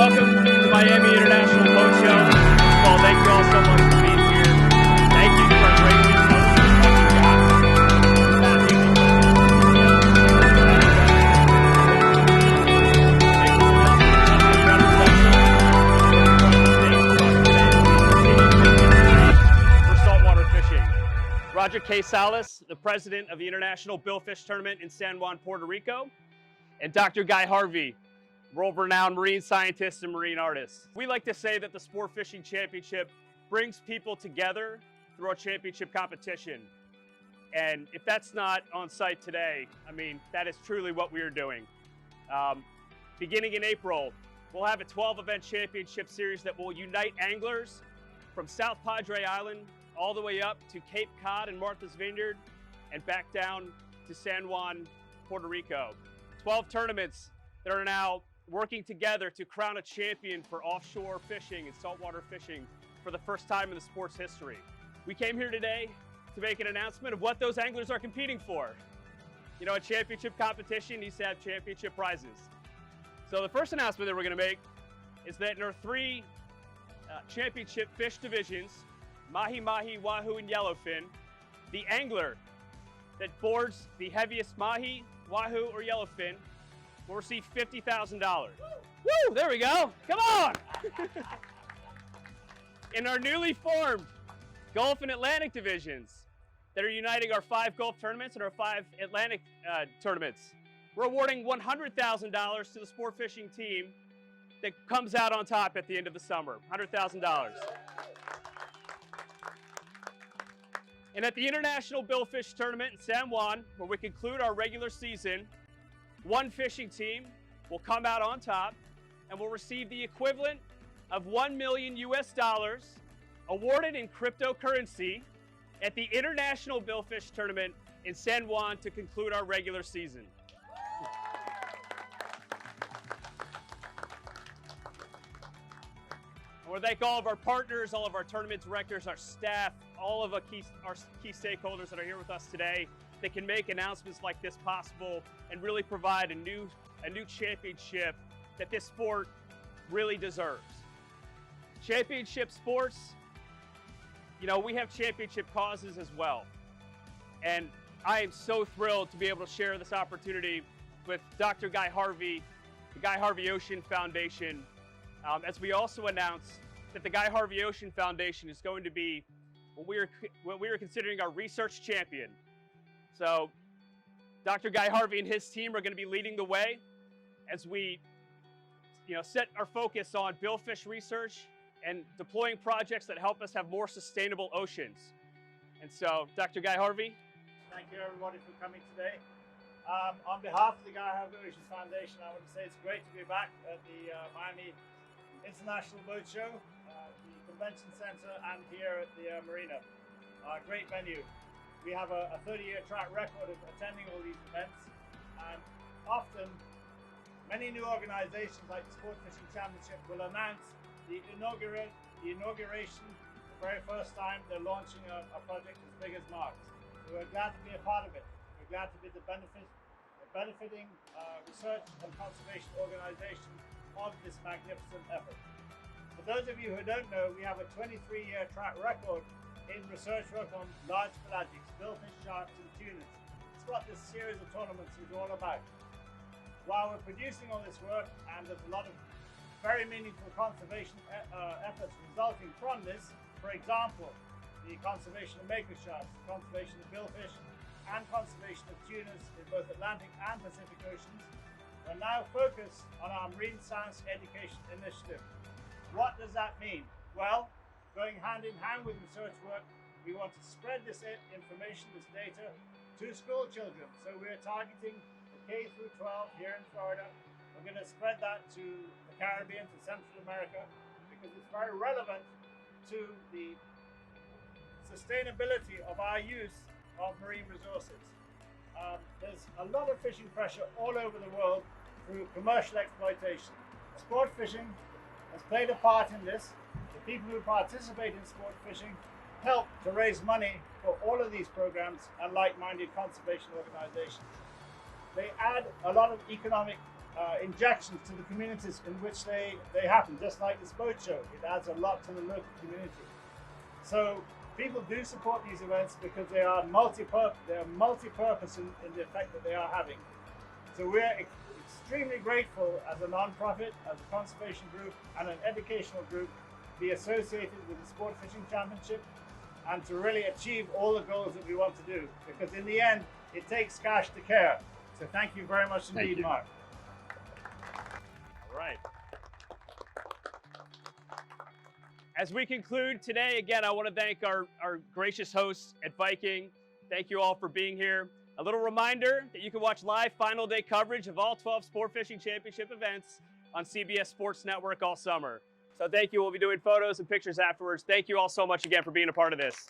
welcome to the Miami International Boat Show. Well, thank you all so much for being here. Thank you to our great hosts, for saltwater fishing. Roger Casellas, the president of the International Billfish Tournament in San Juan, Puerto Rico, and Dr. Guy Harvey, world-renowned marine scientist and marine artist. We like to say that the Sport Fishing Championship brings people together through a championship competition. And if that's not on site today, I mean, that is truly what we are doing. Beginning in April, we'll have a 12-event championship series that will unite anglers from South Padre Island all the way up to Cape Cod and Martha's Vineyard and back down to San Juan, Puerto Rico. 12 tournaments that are now working together to crown a champion for offshore fishing and saltwater fishing for the first time in the sport's history. We came here today to make an announcement of what those anglers are competing for. You know, a championship competition needs to have championship prizes. So the first announcement that we're going to make is that there are 3 championship fish divisions: mahi, wahoo, and yellowfin. The angler that boards the heaviest mahi, wahoo, or yellowfin will receive $50,000. Woo! There we go. Come on! In our newly formed Gulf and Atlantic divisions that are uniting our 5 Gulf tournaments and our 5 Atlantic tournaments, we're awarding $100,000 to the sport fishing team that comes out on top at the end of the summer. $100,000. And at the International Billfish Tournament in San Juan, where we conclude our regular season, one fishing team will come out on top and will receive the equivalent of $1 million awarded in cryptocurrency at the International Billfish Tournament in San Juan to conclude our regular season. I want to thank all of our partners, all of our tournament directors, our staff, all of our key stakeholders that are here with us today that can make announcements like this possible and really provide a new championship that this sport really deserves. Championship sports, you know, we have championship causes as well. And I am so thrilled to be able to share this opportunity with Dr. Guy Harvey, the Guy Harvey Ocean Foundation, as we also announced that the Guy Harvey Ocean Foundation is going to be what we are considering our research champion. So Dr. Guy Harvey and his team are going to be leading the way as we, set our focus on billfish research and deploying projects that help us have more sustainable oceans. And so, Dr. Guy Harvey. Thank you everybody for coming today. On behalf of the Guy Harvey Ocean Foundation, I want to say it's great to be back at the Miami International Boat Show, the Convention Center, and here at the Marina. Great venue. We have a 30-year track record of attending all these events, and often many new organizations like the Sport Fishing Championship will announce the inauguration the very first time they're launching a project as big as Mark's. So we're glad to be a part of it. We're glad to be the benefiting research and conservation organization of this magnificent effort. For those of you who don't know, we have a 23-year track record in research work on large pelagics, billfish, sharks, and tunas. It's what this series of tournaments is all about. While we're producing all this work, and there's a lot of very meaningful conservation efforts resulting from this, for example, the conservation of maker sharks, the conservation of billfish, and conservation of tunas in both Atlantic and Pacific Oceans, we're now focused on our marine science education initiative. What does that mean? Well, going hand in hand with research work, we want to spread this information, this data, to school children. So we're targeting the K through 12 here in Florida. We're going to spread that to the Caribbean, to Central America, because it's very relevant to the sustainability of our use of marine resources. There's a lot of fishing pressure all over the world through commercial exploitation. Sport fishing has played a part in this. The people who participate in sport fishing help to raise money for all of these programs and like-minded conservation organizations. They add a lot of economic injections to the communities in which they happen, just like this boat show. It adds a lot to the local community. So people do support these events because they are multi-purpose in the effect that they are having. So we're extremely grateful as a non-profit, as a conservation group and an educational group to be associated with the Sport Fishing Championship and to really achieve all the goals that we want to do, because in the end it takes cash to care. So thank you very much indeed, Mark. All right. As we conclude today, again, I want to thank our gracious hosts at Viking. Thank you all for being here. A little reminder that you can watch live final day coverage of all 12 Sport Fishing Championship events on CBS Sports Network all summer. So thank you. We'll be doing photos and pictures afterwards. Thank you all so much again for being a part of this.